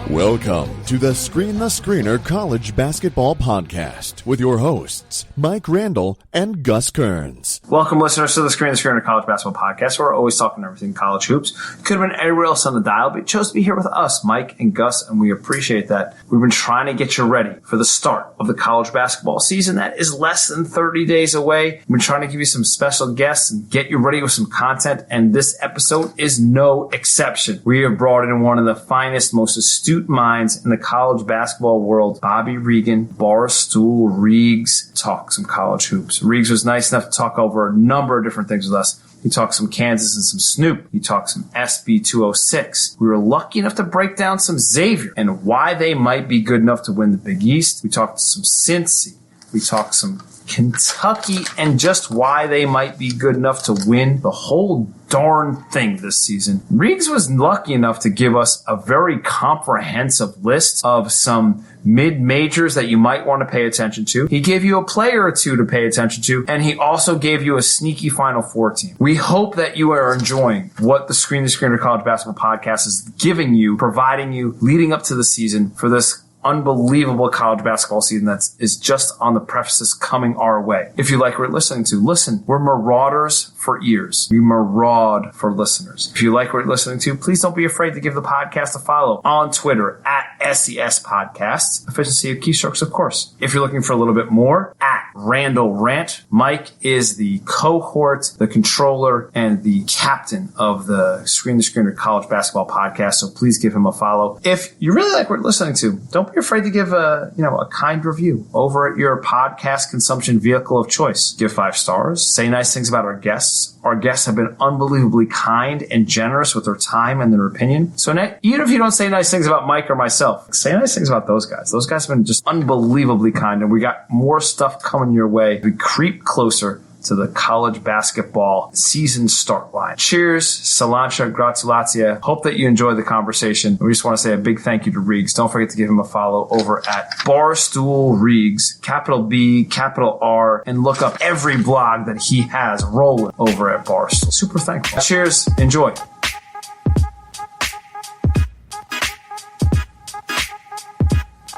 Welcome to the Screen the Screener College Basketball Podcast with your hosts, Mike Randall and Gus Kearns. Welcome, listeners, to the Screen the Screener College Basketball Podcast, where we're always talking everything college hoops. Could have been anywhere else on the dial, but you chose to be here with us, Mike and Gus, and we appreciate that. We've been trying to get you ready for the start of the college basketball season that is less than 30 days away. We've been trying to give you some special guests and get you ready with some content, and this episode is no exception. We have brought in one of the finest, most astute minds in the college basketball world, Bobby Reagan, Barstool, Reags, talk some college hoops. Reags was nice enough to talk over a number of different things with us. He talked some Kansas and some Snoop. He talked some SB 206. We were lucky enough to break down some Xavier and why they might be good enough to win the Big East. We talked some Cincy. We talked some Kentucky and just why they might be good enough to win the whole darn thing this season. Reags was lucky enough to give us a very comprehensive list of some mid-majors that you might want to pay attention to. He gave you a player or two to pay attention to, and he also gave you a sneaky Final Four team. We hope that you are enjoying what the Screen the Screener College Basketball Podcast is giving you, providing you leading up to the season for this unbelievable college basketball season that is just on the precipice coming our way. If you like what you're listening to, listen. We're marauders for ears. We maraud for listeners. If you like what you're listening to, please don't be afraid to give the podcast a follow on Twitter at SES Podcasts. Efficiency of keystrokes, of course. If you're looking for a little bit more, at Randall Rant. Mike is the cohort, the controller, and the captain of the Screen the Screener College Basketball Podcast, so please give him a follow. If you really like what you're listening to, don't be afraid to give a kind review over at your podcast consumption vehicle of choice. Give 5 stars. Say nice things about our guests. Our guests have been unbelievably kind and generous with their time and their opinion. So even if you don't say nice things about Mike or myself, say nice things about those guys. Those guys have been just unbelievably kind, and we got more stuff coming your way. We creep closer to the college basketball season start line. Cheers, cilantro, gratulatia. Hope that you enjoy the conversation. We just want to say a big thank you to Reags. Don't forget to give him a follow over at Barstool Reags, capital B, capital R, and look up every blog that he has rolling over at Barstool. Super thankful. Cheers, enjoy.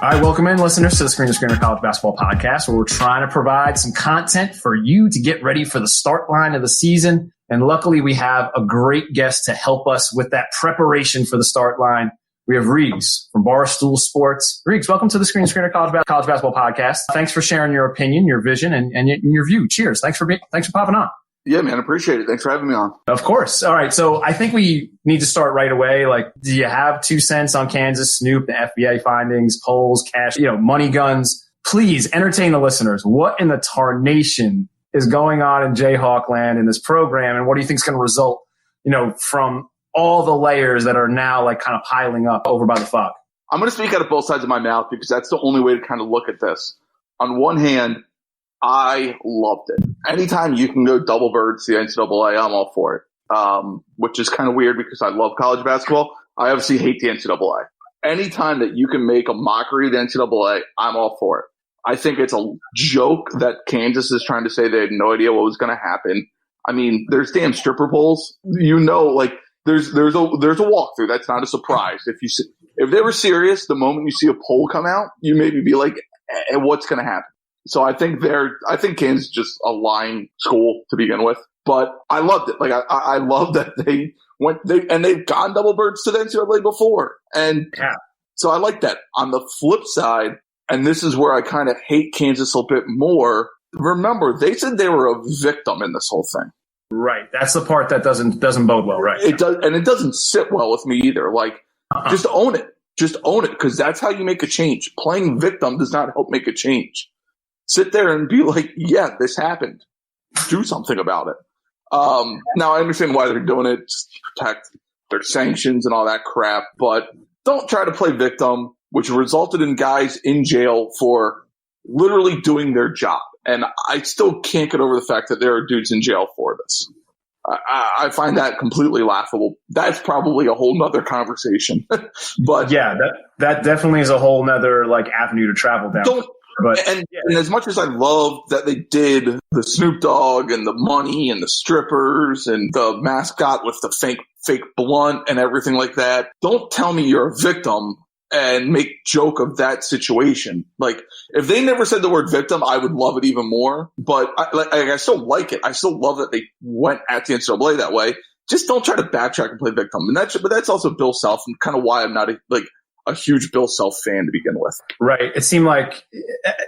All right, welcome in, listeners, to the Screen the Screener College Basketball Podcast, where we're trying to provide some content for you to get ready for the start line of the season. And luckily, we have a great guest to help us with that preparation for the start line. We have Reags from Barstool Sports. Reags, welcome to the Screen the Screener College Basketball Podcast. Thanks for sharing your opinion, your vision, and your view. Cheers. Thanks for popping on. Yeah, man, appreciate it. Thanks for having me on. Of course. All right, so I think we need to start right away. Like, do you have 2 cents on Kansas, Snoop, the FBA findings, polls, cash, money guns? Please entertain the listeners. What in the tarnation is going on in Jayhawk land in this program, and what do you think is going to result, from all the layers that are now like kind of piling up over by the fog? I'm going to speak out of both sides of my mouth because that's the only way to kind of look at this. On one hand, I loved it. Anytime you can go double birds to the NCAA, I'm all for it. Which is kind of weird because I love college basketball. I obviously hate the NCAA. Anytime that you can make a mockery of the NCAA, I'm all for it. I think it's a joke that Kansas is trying to say they had no idea what was going to happen. I mean, there's damn stripper polls. There's a walkthrough. That's not a surprise. If they were serious, the moment you see a poll come out, you maybe be like, what's going to happen? So I think Kansas is just a lying school to begin with, but I loved it. Like I love that they've gone double birds to the NCAA before. And so I like that. On the flip side, and this is where I kind of hate Kansas a little bit more. Remember, they said they were a victim in this whole thing. Right. That's the part that doesn't bode well, right? It does, and it doesn't sit well with me either. Like, just own it. Just own it, because that's how you make a change. Playing victim does not help make a change. Sit there and be like, yeah, this happened. Do something about it. Now, I understand why they're doing it, just to protect their sanctions and all that crap, but don't try to play victim, which resulted in guys in jail for literally doing their job. And I still can't get over the fact that there are dudes in jail for this. I find that completely laughable. That's probably a whole nother conversation. But yeah, that definitely is a whole nother avenue to travel down. And as much as I love that they did the Snoop Dogg and the money and the strippers and the mascot with the fake blunt and everything like that, don't tell me you're a victim and make joke of that situation. Like, if they never said the word victim, I would love it even more. But I still like it. I still love that they went at the NCAA that way. Just don't try to backtrack and play victim. And but that's also Bill Self, and kind of why I'm not a huge Bill Self fan to begin with. Right. It seemed like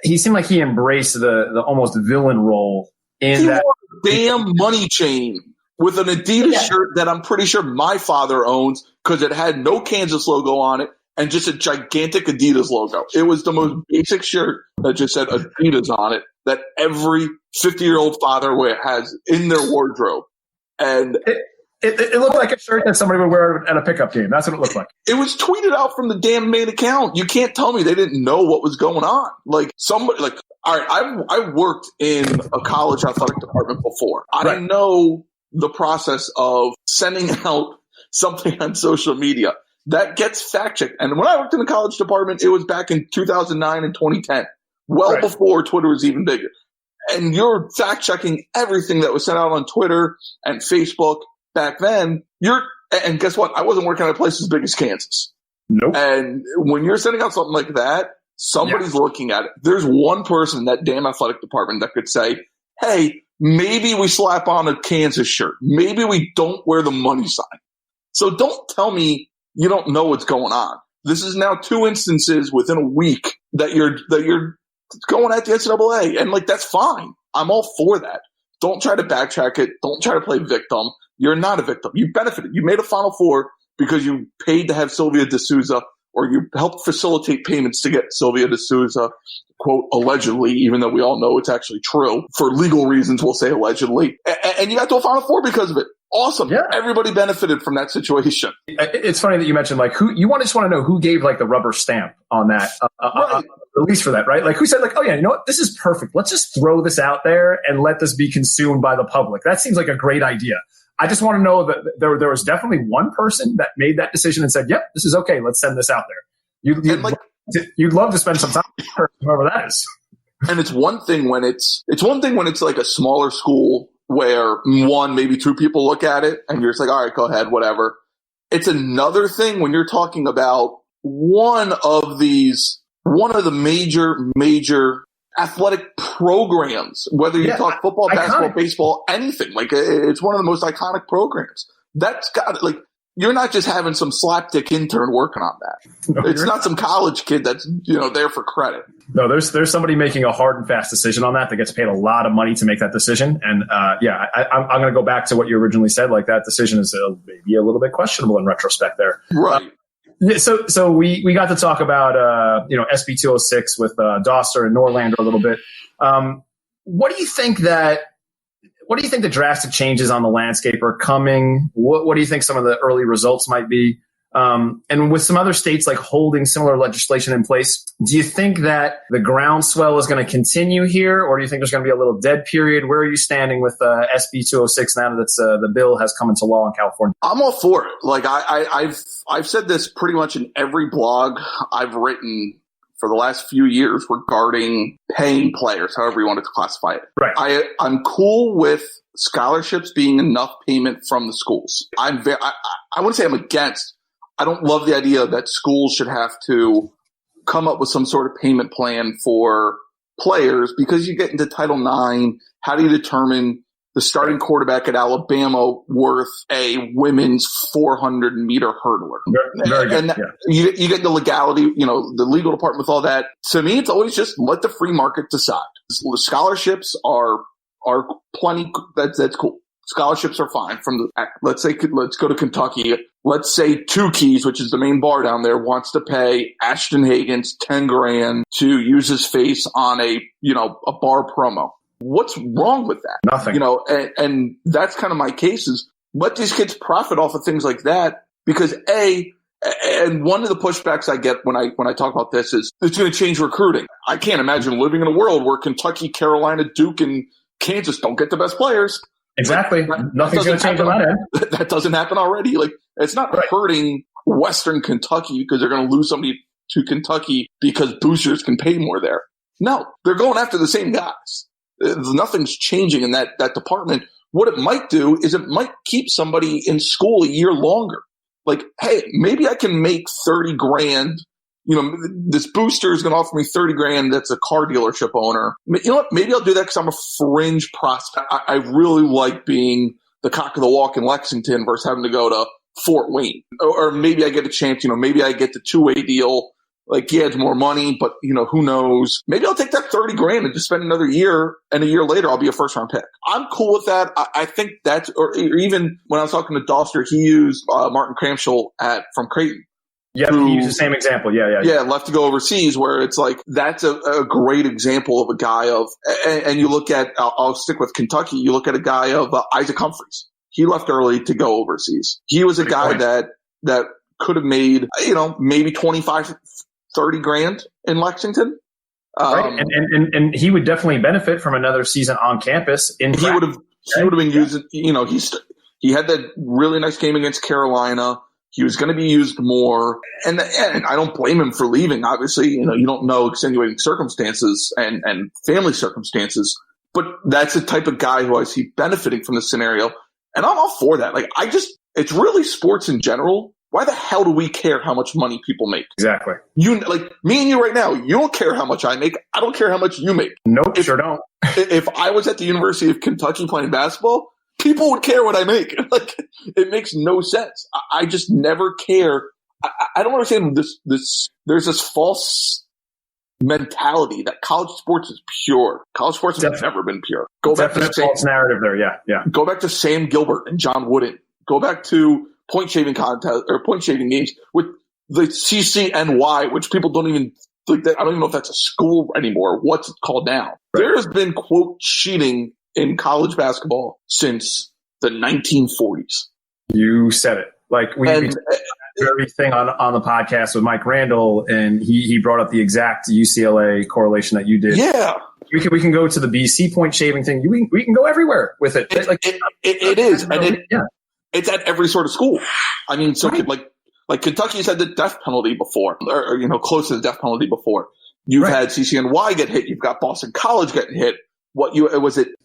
he embraced the almost villain role in that damn money chain with an Adidas shirt that I'm pretty sure my father owns because it had no Kansas logo on it and just a gigantic Adidas logo. It was the most basic shirt that just said Adidas on it that every 50-year-old father has in their wardrobe. And it looked like a shirt that somebody would wear at a pickup game. That's what it looked like. It was tweeted out from the damn main account. You can't tell me they didn't know what was going on. Like, somebody, like, all right, I worked in a college athletic department before. I know the process of sending out something on social media that gets fact-checked. And when I worked in the college department, it was back in 2009 and 2010, before Twitter was even bigger. And you're fact-checking everything that was sent out on Twitter and Facebook back then. And guess what? I wasn't working at a place as big as Kansas. Nope. And when you're sending out something like that, somebody's looking at it. There's one person in that damn athletic department that could say, hey, maybe we slap on a Kansas shirt. Maybe we don't wear the money sign. So don't tell me you don't know what's going on. This is now 2 instances within a week that you're going at the NCAA. And, like, that's fine. I'm all for that. Don't try to backtrack it. Don't try to play victim. You're not a victim. You benefited. You made a Final Four because you paid to have Sylvia D'Souza, or you helped facilitate payments to get Sylvia D'Souza, quote, allegedly, even though we all know it's actually true. For legal reasons, we'll say allegedly. And you got to a Final Four because of it. Awesome. Yeah. Everybody benefited from that situation. It's funny that you mentioned, like, who you just want to know who gave, like, the rubber stamp on that, release for that, right? Like, who said, like, oh yeah, you know what? This is perfect. Let's just throw this out there and let this be consumed by the public. That seems like a great idea. I just want to know that there was definitely one person that made that decision and said, yep, this is okay. Let's send this out there. You'd love to spend some time with whoever that is. And it's one thing when it's like a smaller school where one, maybe two people look at it and you're just like, all right, go ahead, whatever. It's another thing when you're talking about one of the major athletic programs, whether you talk football, basketball, baseball, anything. Like, it's one of the most iconic programs. That's got, like, you're not just having some slapdick intern working on that. No, it's not some college kid that's, there for credit. No, there's somebody making a hard and fast decision on that gets paid a lot of money to make that decision. And I'm going to go back to what you originally said. Like, that decision is maybe a little bit questionable in retrospect there. Right. So we got to talk about SB 206 with Doster and Norlander a little bit. What do you think the drastic changes on the landscape are coming? What do you think some of the early results might be? And with some other states like holding similar legislation in place, do you think that the groundswell is going to continue here, or do you think there's going to be a little dead period? Where are you standing with SB 206 now that the bill has come into law in California? I'm all for it. Like, I've said this pretty much in every blog I've written for the last few years regarding paying players, however you wanted to classify it. Right. I'm cool with scholarships being enough payment from the schools. I wouldn't say I'm against. I don't love the idea that schools should have to come up with some sort of payment plan for players, because you get into Title IX. How do you determine the starting quarterback at Alabama worth a women's 400-meter hurdler? Very good. And you get the legality, the legal department with all that. To me, it's always just let the free market decide. Scholarships are plenty. That's cool. Scholarships are fine. Let's go to Kentucky. Let's say Two Keys, which is the main bar down there, wants to pay Ashton Hagans $10,000 to use his face on a bar promo. What's wrong with that? Nothing. And that's kind of my case is let these kids profit off of things like that, because and one of the pushbacks I get when I talk about this is it's going to change recruiting. I can't imagine living in a world where Kentucky, Carolina, Duke, and Kansas don't get the best players. Exactly. Nothing's going to change on that end. That doesn't happen already. Like, it's not hurting Western Kentucky because they're going to lose somebody to Kentucky because boosters can pay more there. No, they're going after the same guys. Nothing's changing in that department. What it might do is it might keep somebody in school a year longer. Like, hey, maybe I can make $30,000 this booster is going to offer me $30,000. That's a car dealership owner. You know what? Maybe I'll do that because I'm a fringe prospect. I really like being the cock of the walk in Lexington versus having to go to Fort Wayne. Or maybe I get a chance, maybe I get the two-way deal. Like, yeah, it's more money, but, who knows? Maybe I'll take that $30,000 and just spend another year, and a year later I'll be a first-round pick. I'm cool with that. I think that's – or even when I was talking to Doster, he used Martin Cramshaw from Creighton. Yeah, he used the same example. Yeah, left to go overseas, where it's like that's a great example of a guy of – and you look at – I'll stick with Kentucky. You look at a guy of Isaac Humphries. He left early to go overseas. He was a guy that could have made, maybe 25 – $30,000 in Lexington. Right. And he would definitely benefit from another season on campus. He would have been using, he had that really nice game against Carolina. He was going to be used more. And I don't blame him for leaving. Obviously, you don't know extenuating circumstances and family circumstances, but that's the type of guy who I see benefiting from this scenario. And I'm all for that. Like, it's really sports in general. Why the hell do we care how much money people make? Exactly. Like me and you right now, you don't care how much I make. I don't care how much you make. Nope, sure don't. If I was at the University of Kentucky playing basketball, people would care what I make. Like, it makes no sense. I just never care. I don't understand this. There's this false mentality that college sports is pure. College sports has never been pure. Go back to false narrative there. Yeah. Go back to Sam Gilbert and John Wooden. Go back to point shaving contest or point shaving games with the CCNY, which people don't even think that. I don't even know if that's a school anymore. What's it called now? Right. There has been, quote, cheating in college basketball since the 1940s. You said it. Like we very thing on the podcast with Mike Randall, and he brought up the exact UCLA correlation that you did. Yeah. We can go to the BC point shaving thing. We can go everywhere with it. It is. And it's at every sort of school. I mean, so right. like Kentucky's had the death penalty before, or close to the death penalty before. You've had CCNY get hit. You've got Boston College getting hit.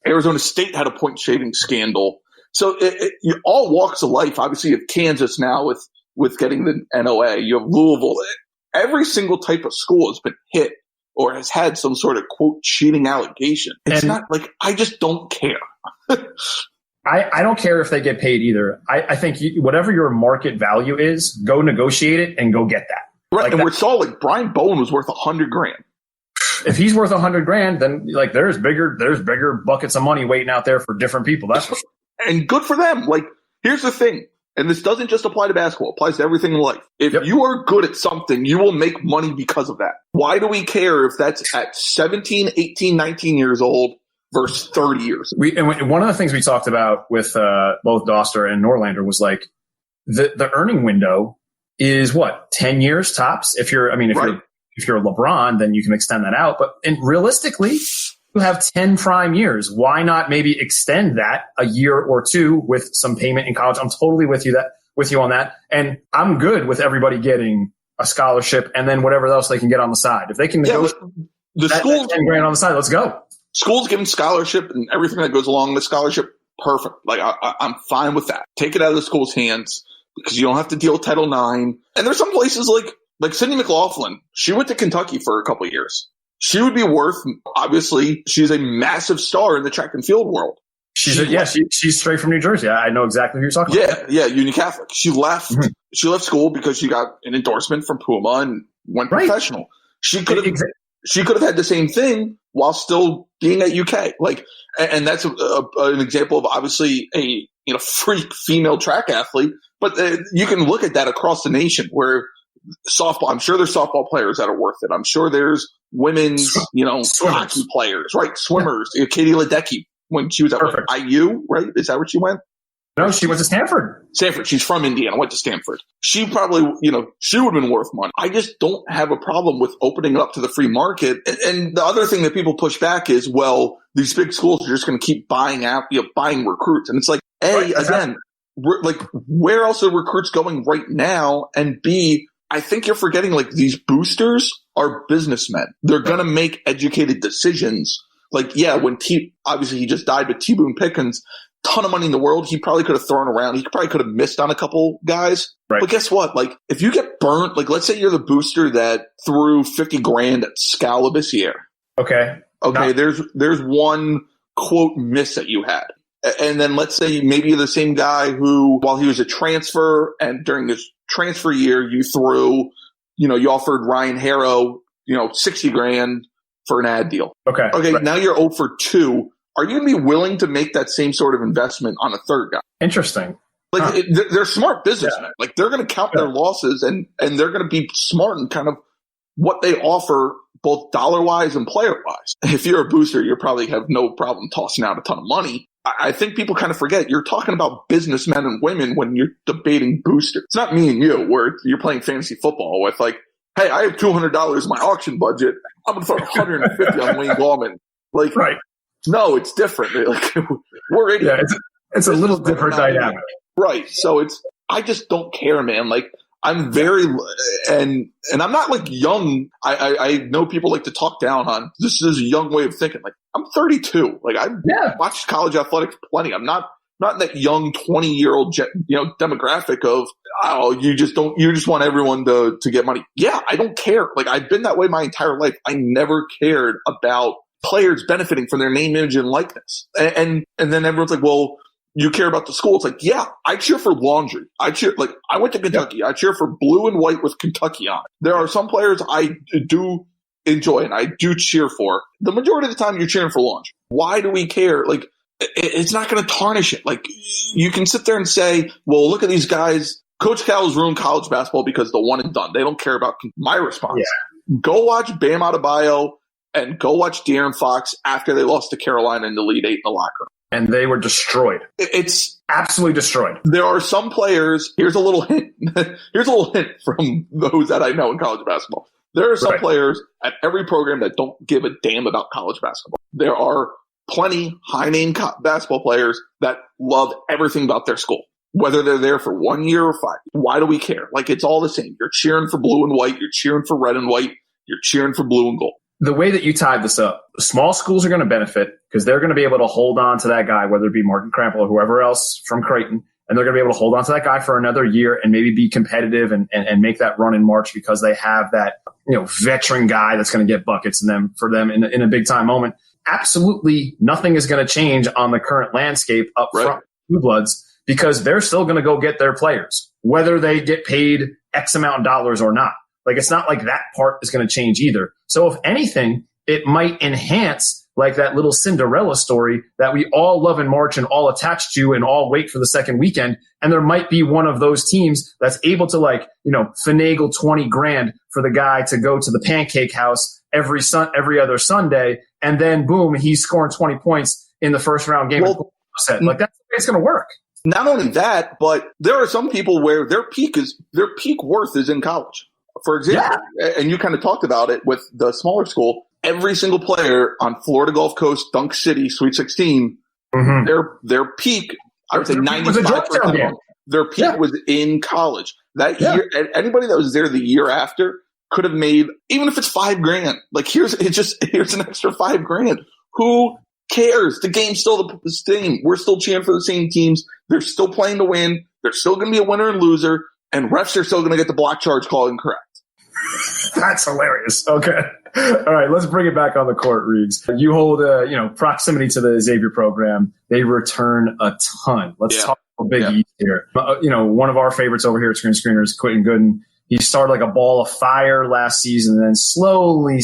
Arizona State had a point shaving scandal. So you all walks of life. Obviously, you have Kansas now with getting the NOA. You have Louisville. Every single type of school has been hit or has had some sort of, quote, cheating allegation. It's not like – I just don't care. I don't care if they get paid either. I think whatever your market value is, go negotiate it and go get that. Right, and we saw like Brian Bowen was worth $100,000. If he's worth $100,000, then like there's bigger buckets of money waiting out there for different people. That's for sure. And good for them. Like, here's the thing, and this doesn't just apply to basketball; it applies to everything in life. If you are good at something, you will make money because of that. Why do we care if that's at 17, 18, 19 years old? Versus 30 years. One of the things we talked about with both Doster and Norlander was like the earning window is what, 10 years tops. If you're LeBron, then you can extend that out. But realistically, you have 10 prime years. Why not maybe extend that a year or two with some payment in college? I'm totally with you on that, and I'm good with everybody getting a scholarship and then whatever else they can get on the side. If they can negotiate the school $10,000 on the side, let's go. Schools giving scholarship and everything that goes along with scholarship, perfect. Like, I'm fine with that. Take it out of the school's hands because you don't have to deal with Title IX. And there's some places like Sydney McLaughlin. She went to Kentucky for a couple of years. She would be worth, obviously, she's a massive star in the track and field world. She's straight from New Jersey. I know exactly who you're talking about. Yeah, Union Catholic. She left. Mm-hmm. She left school because she got an endorsement from Puma and went professional. She could have had the same thing while still being at UK. And that's an example of obviously a freak female track athlete. But you can look at that across the nation where softball. I'm sure there's softball players that are worth it. I'm sure there's women's hockey players, right? Swimmers. Yeah. Katie Ledecky when she was at IU, right? Is that where she went? No, she went to Stanford. She's from Indiana, went to Stanford. She probably, she would have been worth money. I just don't have a problem with opening up to the free market. And the other thing that people push back is, well, these big schools are just going to keep buying out, buying recruits. And it's like, A, again, where else are recruits going right now? And B, I think you're forgetting these boosters are businessmen. They're going to make educated decisions. When obviously he just died, but T. Boone Pickens, ton of money in the world. He probably could have thrown around. He probably could have missed on a couple guys. Right. But guess what? Like, if you get burnt, like, let's say you're the booster that threw $50,000 at Scala this year. Okay. There's one quote miss that you had. And then let's say maybe you're the same guy who, while he was a transfer and during his transfer year, you offered Ryan Harrow, $60,000 for an ad deal. Okay. Right. Now you're 0 for 2. Are you going to be willing to make that same sort of investment on a third guy? Interesting. Like, they're smart businessmen. Yeah. Like, they're going to count their losses and they're going to be smart in kind of what they offer, both dollar-wise and player-wise. If you're a booster, you probably have no problem tossing out a ton of money. I think people kind of forget you're talking about businessmen and women when you're debating boosters. It's not me and you where you're playing fantasy football with like, hey, I have $200 in my auction budget. I'm going to throw $150 on Wayne Gallman. Like, right. No, it's different. Like, we're idiots. Yeah, it's a little different dynamic. Right. So I just don't care, man. Like, I'm very, and I'm not like young. I know people like to talk down on this is a young way of thinking. Like, I'm 32. Like, I've watched college athletics plenty. I'm not in that young 20-year-old, demographic of, you just want everyone to get money. Yeah, I don't care. Like, I've been that way my entire life. I never cared about players benefiting from their name, image, and likeness. And then everyone's like, well, you care about the school. It's like, yeah, I cheer for laundry. I went to Kentucky. Yeah. I cheer for blue and white with Kentucky on it. There are some players I do enjoy and I do cheer for. The majority of the time you're cheering for laundry. Why do we care? Like, it's not going to tarnish it. Like, you can sit there and say, well, look at these guys. Coach Cal has ruined college basketball because the one and done. They don't care about my response. Yeah. Go watch Bam Adebayo and go watch De'Aaron Fox after they lost to Carolina in the Elite Eight in the locker room. And they were destroyed. It's absolutely destroyed. There are some players. Here's a little hint. Here's a little hint from those that I know in college basketball. There are some players at every program that don't give a damn about college basketball. There are plenty high-name basketball players that love everything about their school, whether they're there for 1 year or 5. Why do we care? Like, it's all the same. You're cheering for blue and white. You're cheering for red and white. You're cheering for blue and gold. The way that you tied this up, small schools are going to benefit because they're going to be able to hold on to that guy, whether it be Martin Krampel or whoever else from Creighton, and they're going to be able to hold on to that guy for another year and maybe be competitive and make that run in March because they have that veteran guy that's going to get buckets for them in a big time moment. Absolutely nothing is going to change on the current landscape up front, Blue Bloods, because they're still going to go get their players, whether they get paid X amount of dollars or not. Like, it's not like that part is going to change either. So if anything, it might enhance like that little Cinderella story that we all love in March and all attach to and all wait for the second weekend. And there might be one of those teams that's able to finagle $20,000 for the guy to go to the pancake house every other Sunday. And then boom, he's scoring 20 points in the first round game. Like, that's the way it's going to work. Not only that, but there are some people where their peak worth is in college. For example, and you kind of talked about it with the smaller school, every single player on Florida Gulf Coast, Dunk City, Sweet 16, their peak, I would say 95%, their peak was in college. That year, anybody that was there the year after could have made, even if it's $5,000, like here's an extra $5,000. Who cares? The game's still the same. We're still cheering for the same teams. They're still playing to win. There's still going to be a winner and loser. And refs are still going to get the block charge call incorrect. That's hilarious. Okay. All right. Let's bring it back on the court, Reags. You hold, proximity to the Xavier program. They return a ton. Let's talk about Big East here. One of our favorites over here at Screen Screeners, Quentin Gooden. He started like a ball of fire last season and then slowly,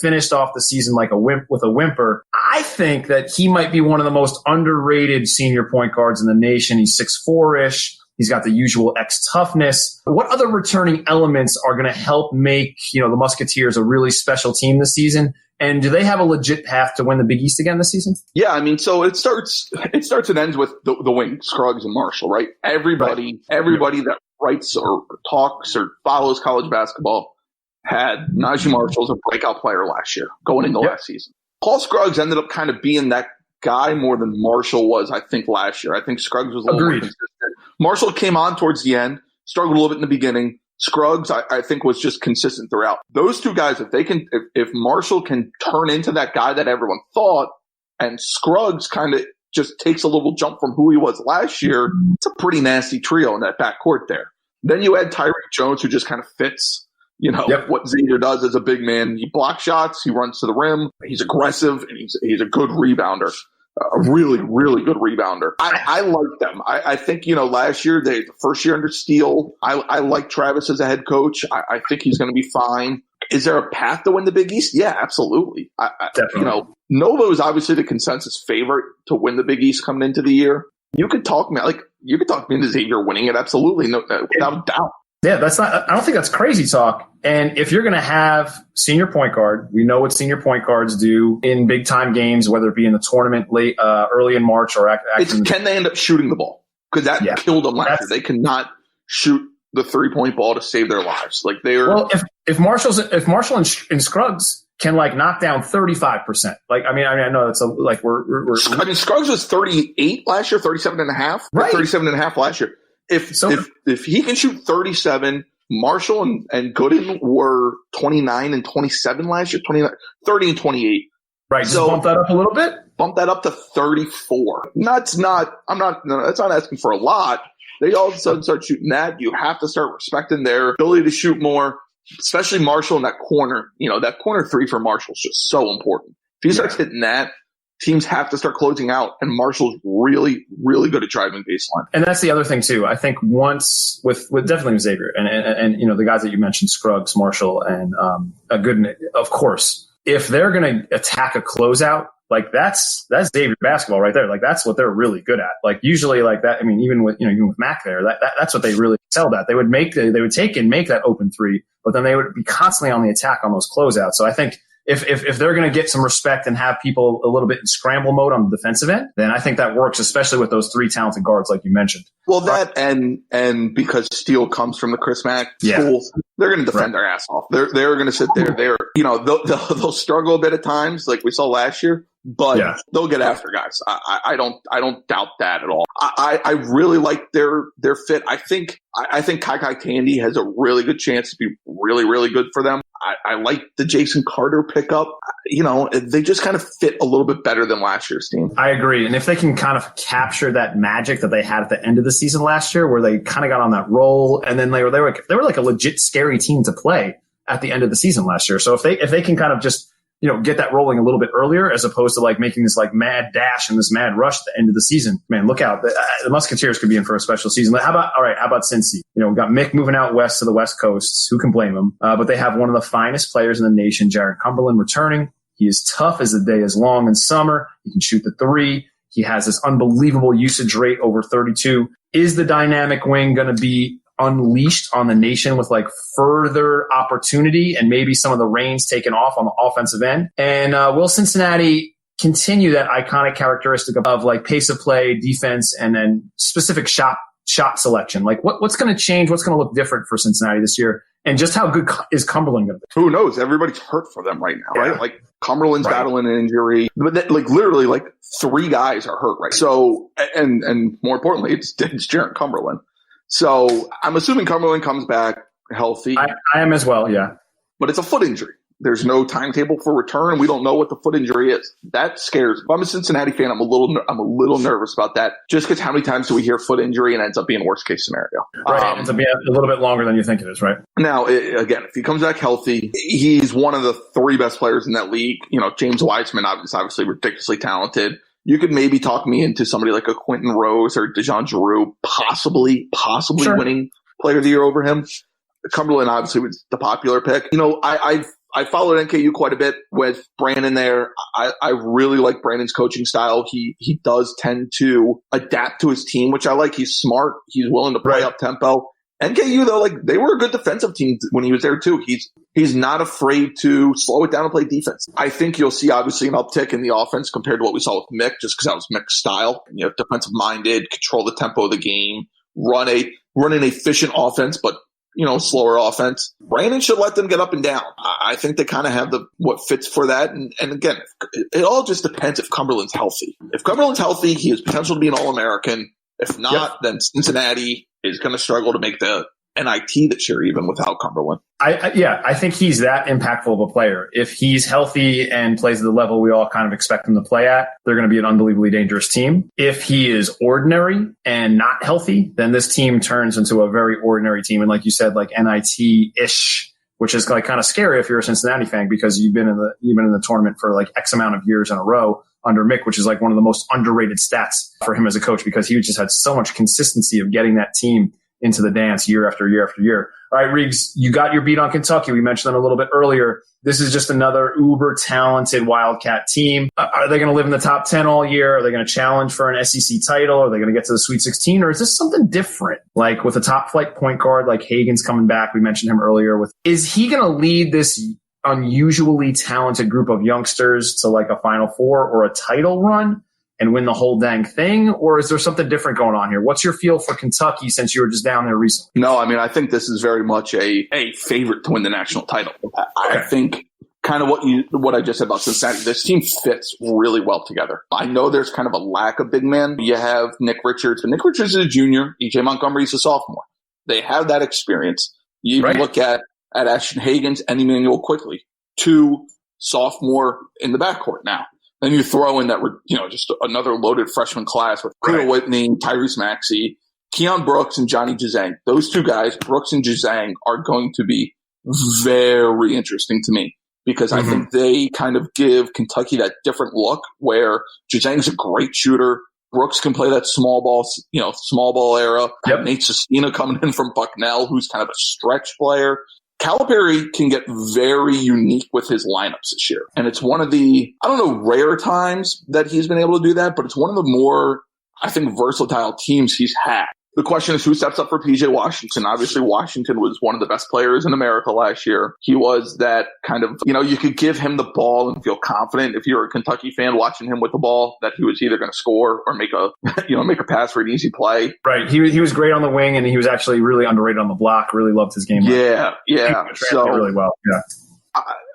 finished off the season like with a whimper. I think that he might be one of the most underrated senior point guards in the nation. He's 6'4"-ish. He's got the usual X-toughness. What other returning elements are going to help make, the Musketeers a really special team this season? And do they have a legit path to win the Big East again this season? Yeah, I mean, so it starts and ends with the wing, Scruggs and Marshall, right? Everybody that writes or talks or follows college basketball had Najee Marshall as a breakout player last year, going into last season. Paul Scruggs ended up kind of being that guy more than Marshall was, I think, last year. I think Scruggs was a little more consistent. Marshall came on towards the end, struggled a little bit in the beginning. Scruggs, I think, was just consistent throughout. Those two guys, if Marshall can turn into that guy that everyone thought, and Scruggs kind of just takes a little jump from who he was last year, it's a pretty nasty trio in that backcourt there. Then you add Tyreek Jones, who just kind of fits, what Xavier does as a big man. He blocks shots, he runs to the rim, he's aggressive, and he's a good rebounder. A really, really good rebounder. I like them. I think, last year, the first year under Steele, I like Travis as a head coach. I think he's going to be fine. Is there a path to win the Big East? Yeah, absolutely. Definitely. Nova is obviously the consensus favorite to win the Big East coming into the year. You could talk me into Xavier winning it, absolutely, without a doubt. Yeah, I don't think that's crazy talk. And if you're going to have senior point guard, we know what senior point guards do in big time games, whether it be in the tournament late, early in March or can they end up shooting the ball? Because that killed them last year. They cannot shoot the 3-point ball to save their lives. Like if Marshall and Scruggs can knock down 35%. I know that's Scruggs was 38 last year, 37.5. Right. 37.5 last year. If he can shoot 37, Marshall and Gooden were 29 and 27 last year, 30 and 28. Right. Just bump that up a little bit. Bump that up to 34. That's not asking for a lot. They all of a sudden start shooting that. You have to start respecting their ability to shoot more, especially Marshall in that corner. That corner three for Marshall is just so important. If he starts hitting that, teams have to start closing out, and Marshall's really, really good at driving baseline. And that's the other thing too. I think once with definitely Xavier and the guys that you mentioned, Scruggs, Marshall, and Gooden, of course, if they're going to attack a closeout, that's Xavier basketball right there. That's what they're really good at. Usually that. I mean, even with Mac there, that's what they really excelled at. They would take and make that open three, but then they would be constantly on the attack on those closeouts. So I think if they're going to get some respect and have people a little bit in scramble mode on the defensive end, then I think that works, especially with those three talented guards like you mentioned. Well, that and because Steele comes from the Chris Mack school, they're going to defend their ass off. They're going to sit there. They'll struggle a bit at times, like we saw last year, but they'll get after guys. I don't doubt that at all. I really like their fit. I think Kai Tandy has a really good chance to be really, really good for them. I like the Jason Carter pickup. They just kind of fit a little bit better than last year's team. I agree. And if they can kind of capture that magic that they had at the end of the season last year, where they kind of got on that roll, and then they were like a legit scary team to play at the end of the season last year. So if they can kind of just get that rolling a little bit earlier, as opposed to making this mad dash and this mad rush at the end of the season, man, look out. The Musketeers could be in for a special season. How about Cincy? We got Mick moving out west to the West Coast. Who can blame him? But they have one of the finest players in the nation, Jared Cumberland, returning. He is tough as the day is long in summer. He can shoot the three. He has this unbelievable usage rate over 32. Is the dynamic wing going to be unleashed on the nation with further opportunity and maybe some of the reins taken off on the offensive end? And will Cincinnati continue that iconic characteristic of pace of play, defense, and then specific shot selection? What's going to change? What's going to look different for Cincinnati this year? And just how good is Cumberland going to be? Who knows? Everybody's hurt for them right now, right? Cumberland's battling an injury, but literally three guys are hurt, right? So, and more importantly, it's Jared Cumberland. So I'm assuming Cumberland comes back healthy. I am as well, yeah. But it's a foot injury. There's no timetable for return, and we don't know what the foot injury is. That scares me. If I'm a Cincinnati fan, I'm a little nervous about that, just because how many times do we hear foot injury and it ends up being worst case scenario? Right, it ends up being a little bit longer than you think it is, right? Now, again, if he comes back healthy, he's one of the three best players in that league. James Wiseman, obviously ridiculously talented. You could maybe talk me into somebody like a Quentin Rose or DeJoun Giroux possibly winning Player of the Year over him. Cumberland obviously was the popular pick. I followed NKU quite a bit with Brandon there. I really like Brandon's coaching style. He does tend to adapt to his team, which I like. He's smart. He's willing to play up tempo. NKU though, they were a good defensive team when he was there too. He's not afraid to slow it down and play defense. I think you'll see obviously an uptick in the offense compared to what we saw with Mick, just because that was Mick's style. Defensive minded, control the tempo of the game, run an efficient offense, but slower offense. Brandon should let them get up and down. I think they kind of have what fits for that. And again, it all just depends if Cumberland's healthy. If Cumberland's healthy, he has potential to be an All-American. If not, then Cincinnati is going to struggle to make the NIT this year, even without Cumberland. I think he's that impactful of a player. If he's healthy and plays at the level we all kind of expect him to play at, they're going to be an unbelievably dangerous team. If he is ordinary and not healthy, then this team turns into a very ordinary team. And like you said, like NIT-ish, which is like kind of scary if you're a Cincinnati fan, because you've been in the tournament for like X amount of years in a row under Mick, which is like one of the most underrated stats for him as a coach, because he just had so much consistency of getting that team into the dance year after year after year. All right, Reags, you got your beat on Kentucky. We mentioned them a little bit earlier. This is just another uber talented Wildcat team. Are they going to live in the top 10 all year? Are they going to challenge for an SEC title? Are they going to get to the Sweet 16? Or is this something different? Like with a top flight point guard like Hagen's coming back. We mentioned him earlier. Is he going to lead this unusually talented group of youngsters to like a Final Four or a title run and win the whole dang thing? Or is there something different going on here? What's your feel for Kentucky since you were just down there recently? No, I mean, I think this is very much a favorite to win the national title. I think kind of what I just said about Cincinnati, this team fits really well together. I know there's kind of a lack of big men. You have Nick Richards, but Nick Richards is a junior. E.J. Montgomery's a sophomore. They have that experience. You even look at Ashton Hagens and Emmanuel Quickly, two sophomore in the backcourt now. Then you throw in that, just another loaded freshman class with Cleo Whitney, Tyrese Maxey, Keon Brooks, and Johnny Juzang. Those two guys, Brooks and Juzang, are going to be very interesting to me because I think they kind of give Kentucky that different look where Juzang's a great shooter. Brooks can play that small ball era. Yep. Nate Sestina coming in from Bucknell, who's kind of a stretch player. Calipari can get very unique with his lineups this year. And it's one of the, rare times that he's been able to do that, but it's one of the more, I think, versatile teams he's had. The question is who steps up for PJ Washington. Obviously, Washington was one of the best players in America last year. He was that kind of, you could give him the ball and feel confident if you're a Kentucky fan watching him with the ball that he was either going to score or make a pass for an easy play. Right. He was great on the wing, and he was actually really underrated on the block. Really loved his game. Yeah. So really well. Yeah.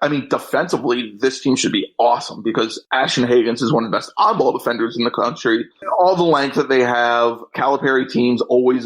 I mean, defensively, this team should be awesome because Ashton Hagens is one of the best on-ball defenders in the country. All the length that they have, Calipari teams always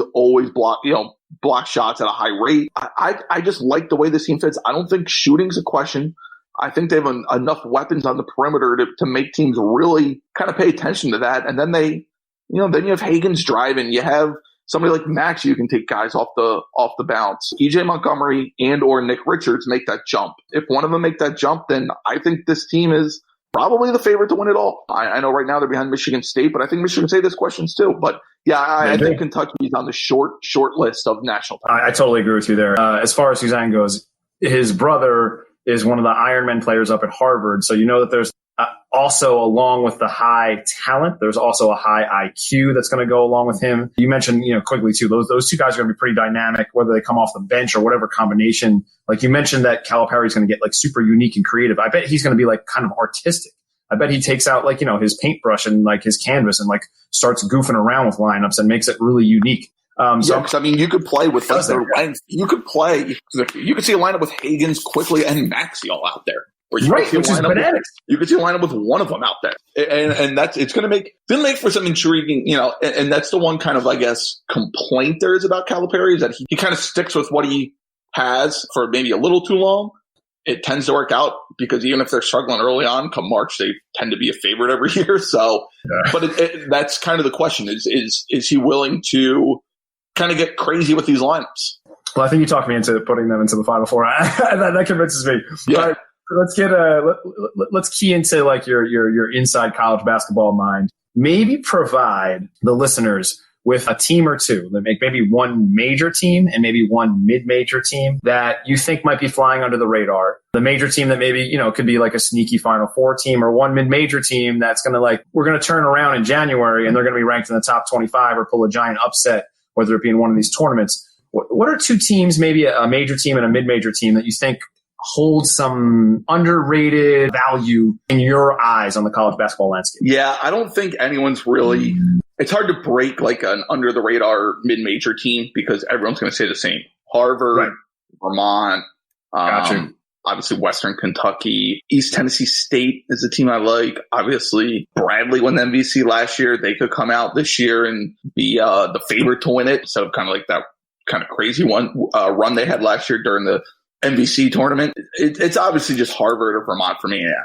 block shots at a high rate. I just like the way this team fits. I don't think shooting's a question. I think they have enough weapons on the perimeter to make teams really kind of pay attention to that. And then then you have Hagens driving. You have somebody like Max, you can take guys off the bounce. E.J. Montgomery and or Nick Richards make that jump. If one of them make that jump, then I think this team is probably the favorite to win it all. I know right now they're behind Michigan State, but I think Michigan State has questions too. But yeah, I think Kentucky is on the short list of national titles. I totally agree with you there. As far as Suzanne goes, his brother is one of the Ironman players up at Harvard. So you know that there's also, along with the high talent, there's also a high IQ that's going to go along with him. You mentioned, quickly too, those two guys are going to be pretty dynamic, whether they come off the bench or whatever combination. Like you mentioned that Calipari is going to get like super unique and creative. I bet he's going to be like kind of artistic. I bet he takes out like, his paintbrush and like his canvas and like starts goofing around with lineups and makes it really unique. Because you could play with like their length. You could see a lineup with Hagens, Quickly, and Maxey all out there. Right, which is bananas. You could see a lineup with one of them out there. And it's going to make for some intriguing, and that's the one kind of, I guess, complaint there is about Calipari is that he kind of sticks with what he has for maybe a little too long. It tends to work out because even if they're struggling early on, come March, they tend to be a favorite every year. So, but that's kind of the question is he willing to kind of get crazy with these lineups? Well, I think you talked me into putting them into the Final Four. that convinces me. Yeah. Let's key into like your inside college basketball mind. Maybe provide the listeners with a team or two that make maybe one major team and maybe one mid-major team that you think might be flying under the radar. The major team that maybe, could be like a sneaky Final Four team, or one mid-major team that's going to we're going to turn around in January and they're going to be ranked in the top 25 or pull a giant upset, whether it be in one of these tournaments. What are two teams, maybe a major team and a mid-major team that you think hold some underrated value in your eyes on the college basketball landscape? Yeah, I don't think anyone's really – it's hard to break like an under-the-radar mid-major team because everyone's going to say the same. Harvard, Vermont, obviously Western Kentucky, East Tennessee State is a team I like. Obviously, Bradley won the MVC last year. They could come out this year and be the favorite to win it instead of kind of like that kind of crazy run they had last year during the MVC tournament. It's obviously just Harvard or Vermont for me. Yeah.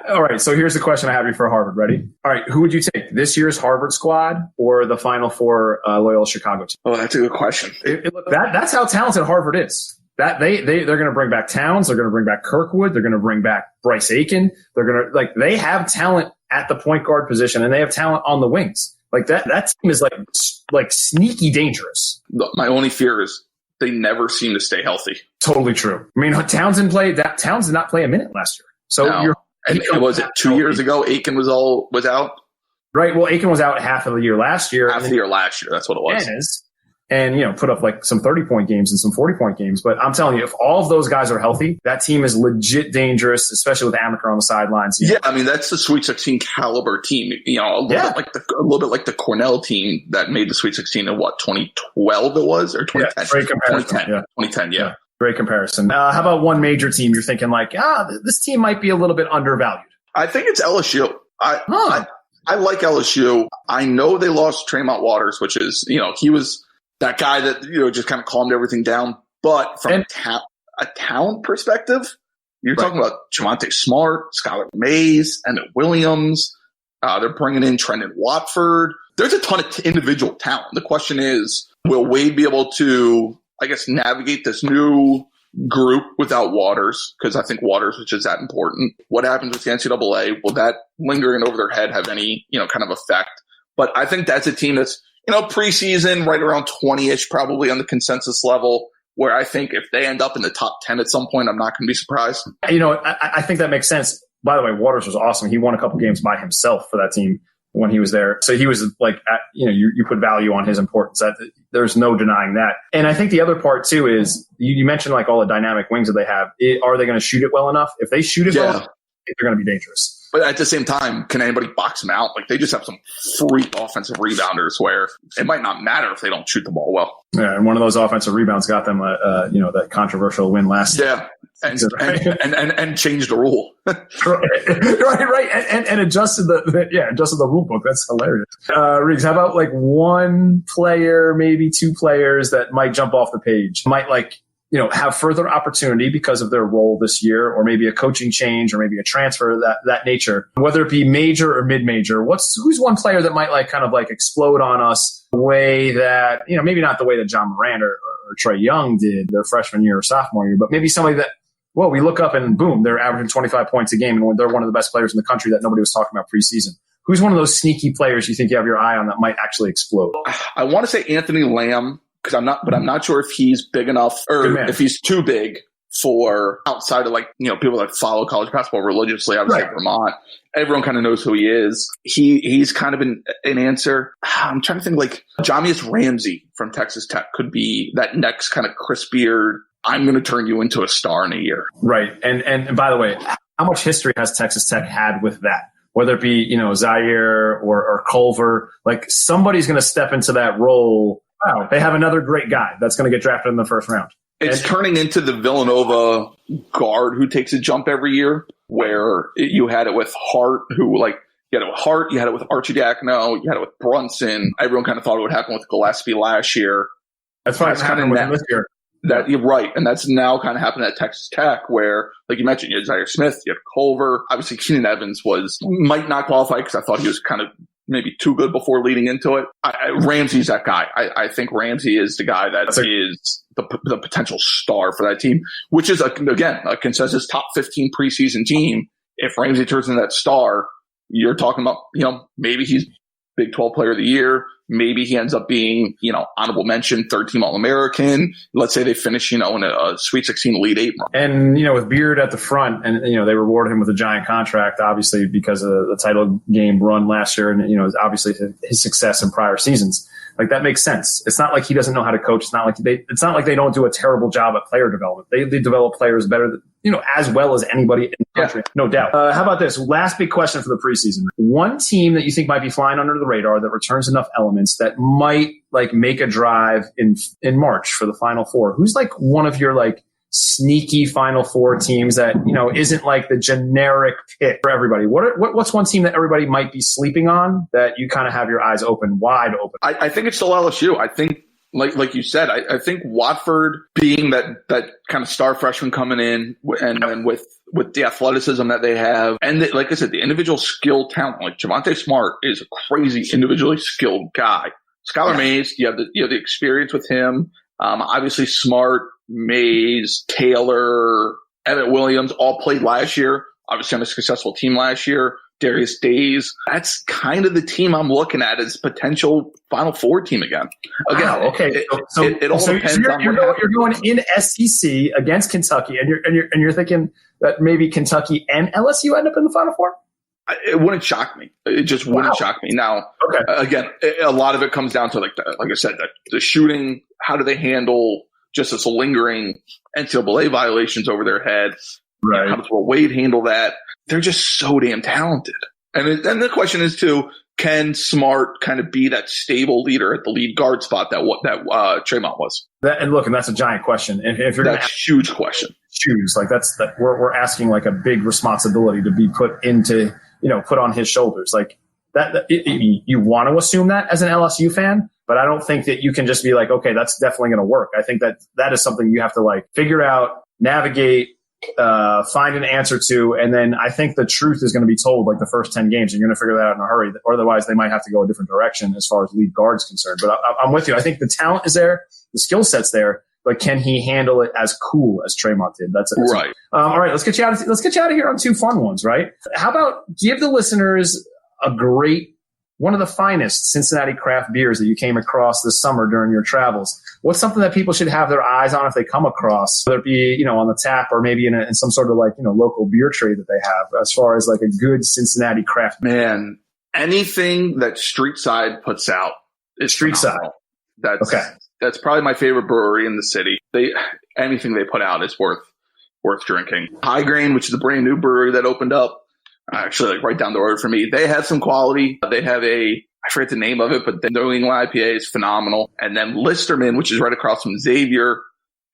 All right, so here's the question I have you for Harvard. Ready? All right, who would you take? This year's Harvard squad or the Final Four Loyola Chicago team? Oh, that's a good question. That's how talented Harvard is. That they're going to bring back Towns. They're going to bring back Kirkwood. They're going to bring back Bryce Aiken. They're going to they have talent at the point guard position and they have talent on the wings. That team is like sneaky dangerous. My only fear is they never seem to stay healthy. Totally true. I mean, Towns did not play a minute last year. So no. And was it 2 years ago? Aiken was out. Right. Well, Aiken was out half of the year last year. Half of the year last year. That's what it was. And put up like some 30-point games and some 40-point games. But I'm telling you, if all of those guys are healthy, that team is legit dangerous, especially with Amaker on the sidelines. Yeah, I mean that's the Sweet 16 caliber team. A little bit like the Cornell team that made the Sweet 16 in 2012 it was or 2010. Yeah, great comparison. 2010. Yeah. Great comparison. How about one major team you're thinking like, this team might be a little bit undervalued? I think it's LSU. I like LSU. I know they lost Tremont Waters, which is he was that guy that just kind of calmed everything down. But from a talent perspective, you're talking about Javonte Smart, Skylar Mays, Emmett Williams. They're bringing in Trendon Watford. There's a ton of individual talent. The question is, will Wade be able to, navigate this new group without Waters? Because I think Waters is just that important. What happens with the NCAA? Will that lingering over their head have any, kind of effect? But I think that's a team that's, preseason right around 20-ish, probably on the consensus level, where I think if they end up in the top 10 at some point, I'm not going to be surprised. I think that makes sense. By the way, Waters was awesome. He won a couple games by himself for that team when he was there. So he was you put value on his importance. There's no denying that. And I think the other part too is you mentioned like all the dynamic wings that they have. Are they going to shoot it well enough? If they shoot it well enough, they're going to be dangerous. But at the same time, can anybody box them out? Like they just have some freak offensive rebounders where it might not matter if they don't shoot the ball well. Yeah, and one of those offensive rebounds got them that controversial win last year. And changed the rule. right. And adjusted the rule book. That's hilarious. Reags, how about like one player, maybe two players that might jump off the page, might have further opportunity because of their role this year, or maybe a coaching change, or maybe a transfer of that nature, whether it be major or mid-major? Who's one player that might explode on us the way that, maybe not the way that John Morant or Trae Young did their freshman year or sophomore year, but maybe somebody that, we look up and boom, they're averaging 25 points a game and they're one of the best players in the country that nobody was talking about preseason. Who's one of those sneaky players you think you have your eye on that might actually explode? I want to say Anthony Lamb, I'm not sure if he's big enough or if he's too big for outside of people that follow college basketball religiously. Obviously, Vermont, everyone kind of knows who he is. He's kind of an answer. I'm trying to think Jamius Ramsey from Texas Tech could be that next kind of Chris Beard. I'm going to turn you into a star in a year. Right. And by the way, how much history has Texas Tech had with that? Whether it be, Zaire or Culver, somebody's going to step into that role. Wow, they have another great guy that's going to get drafted in the first round. It's turning into the Villanova guard who takes a jump every year, where you had it with Hart, you had it with Hart, you had it with Archie Diacono, you had it with Brunson. Everyone kind of thought it would happen with Gillespie last year. That's why it's happening with him this year. That you're right, and that's now kind of happening at Texas Tech, where, like you mentioned, you had Zaire Smith, you had Culver. Obviously, Keenan Evans might not qualify because I thought he was kind of maybe too good before leading into it. Ramsey's that guy. I think Ramsey is the guy that is the potential star for that team, which is, again, a consensus top 15 preseason team. If Ramsey turns into that star, you're talking about, maybe he's Big 12 Player of the Year. Maybe he ends up being, honorable mention, third-team All-American. Let's say they finish, in a Sweet 16 Elite 8 run. And, with Beard at the front, and, they rewarded him with a giant contract, obviously, because of the title game run last year and, obviously his success in prior seasons. That makes sense. It's not like he doesn't know how to coach. It's not like they don't do a terrible job at player development. They develop players better than, as well as anybody in the country, no doubt. How about this? Last big question for the preseason. One team that you think might be flying under the radar that returns enough elements that might make a drive in March for the Final Four. Who's one of your sneaky Final Four teams that, isn't the generic pick for everybody? What's one team that everybody might be sleeping on that you kind of have your eyes wide open? I think it's still LSU. I think like you said, I think Watford being that kind of star freshman coming in and with the athleticism that they have, and like I said, the individual skill talent, like Javonte Smart is a crazy individually skilled guy. Skylar Mays, you have the experience with him. Obviously Smart, Mays, Taylor, Evan Williams all played last year. Obviously on a successful team last year. Darius Days. That's kind of the team I'm looking at as potential Final Four team again. Wow, okay. It all depends on you're going in SEC against Kentucky, and you're thinking that maybe Kentucky and LSU end up in the Final Four? It wouldn't shock me. It just wouldn't shock me. Now, again, a lot of it comes down to like I said, the shooting. How do they handle just this lingering NCAA violations over their head? Right. How does Wade handle that? They're just so damn talented. And the question is too, can Smart kind of be that stable leader at the lead guard spot that Tremont was? And that's a giant question. And if you're that's a huge question. Choose like we're asking like a big responsibility to be put on his shoulders. Like you want to assume that as an LSU fan, but I don't think that you can just be like, okay, that's definitely going to work. I think that is something you have to like figure out, navigate, find an answer to, and then I think the truth is going to be told like the first 10 games. You're going to figure that out in a hurry, or otherwise they might have to go a different direction as far as lead guard's concerned. But I'm with you. I think the talent is there, the skill set's there, but can he handle it as cool as Tremont did? That's right. All right, let's get you out of here on two fun ones, right? How about give the listeners one of the finest Cincinnati craft beers that you came across this summer during your travels? What's something that people should have their eyes on if they come across, whether it be, on the tap or maybe in some sort of like, local beer trade that they have, as far as like a good Cincinnati craft beer? Man, anything that Street Side puts out is Street phenomenal. Side. That's probably my favorite brewery in the city. Anything they put out is worth drinking. High Grain, which is a brand new brewery that opened up, actually like right down the road from me. They have some quality. They have I forget the name of it, but the New England IPA is phenomenal. And then Listerman, which is right across from Xavier,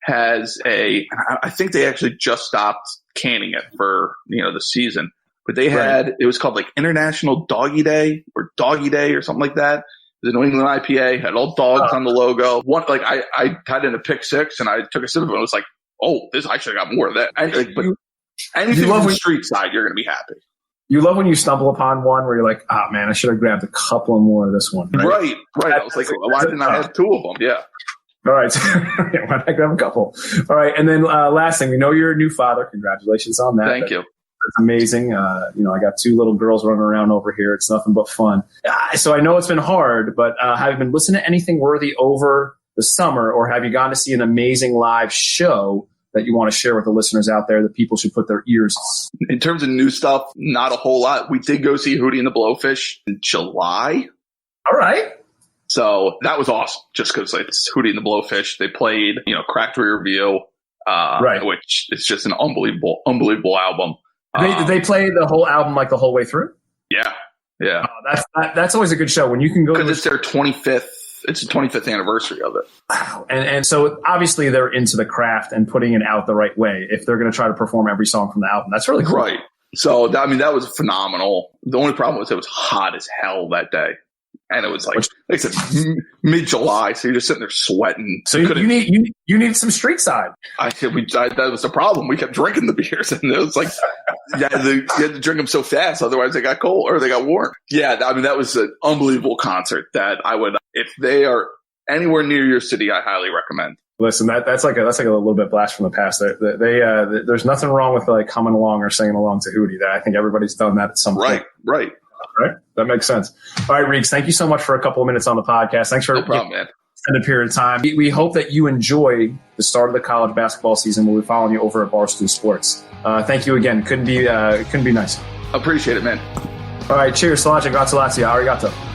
has I think they actually just stopped canning it for, the season. But they had, it was called like International Doggy Day or Doggy Day or something like that. The New England IPA had all dogs on the logo. I had it in a pick six and I took a sip of it and I was like, oh, this I should have got more of that. But anything on the Street Side, you're going to be happy. You love when you stumble upon one where you're like, oh, man, I should have grabbed a couple more of this one. Right. I was like, why didn't I have two of them? Yeah. All right. Why not grab a couple? All right. And then last thing, we know you're a new father. Congratulations on that. Thank you. That's amazing. I got two little girls running around over here. It's nothing but fun. So I know it's been hard, but have you been listening to anything worthy over the summer, or have you gone to see an amazing live show that you want to share with the listeners out there that people should put their ears on? In terms of new stuff, not a whole lot. We did go see Hootie and the Blowfish in July. All right. So that was awesome just because it's Hootie and the Blowfish. They played, Cracked Rear View, which is just an unbelievable album. Did they play the whole album like the whole way through? Yeah. Yeah. That's always a good show when you can go. Because it's their 25th. It's the 25th anniversary of it. Wow. And so obviously they're into the craft and putting it out the right way if they're going to try to perform every song from the album. That's really cool. Right. So, that was phenomenal. The only problem was it was hot as hell that day. And it was like I said, mid-July, so you're just sitting there sweating. So you need some Street Side. I said that was the problem. We kept drinking the beers, and it was like you had to drink them so fast, otherwise they got cold or they got warm. Yeah, that was an unbelievable concert that I would, if they are anywhere near your city, I highly recommend. Listen, that's like a little bit blast from the past. There's nothing wrong with like coming along or singing along to Hootie. I think everybody's done that at some point. Right. Right. That makes sense. All right, Reags, thank you so much for a couple of minutes on the podcast. Thanks for no problem, man. Extended period of time. We hope that you enjoy the start of the college basketball season. We'll be following you over at Barstool Sports. Thank you again. Couldn't be nicer. Appreciate it, man. All right, cheers. Salacia, grazie, arigato.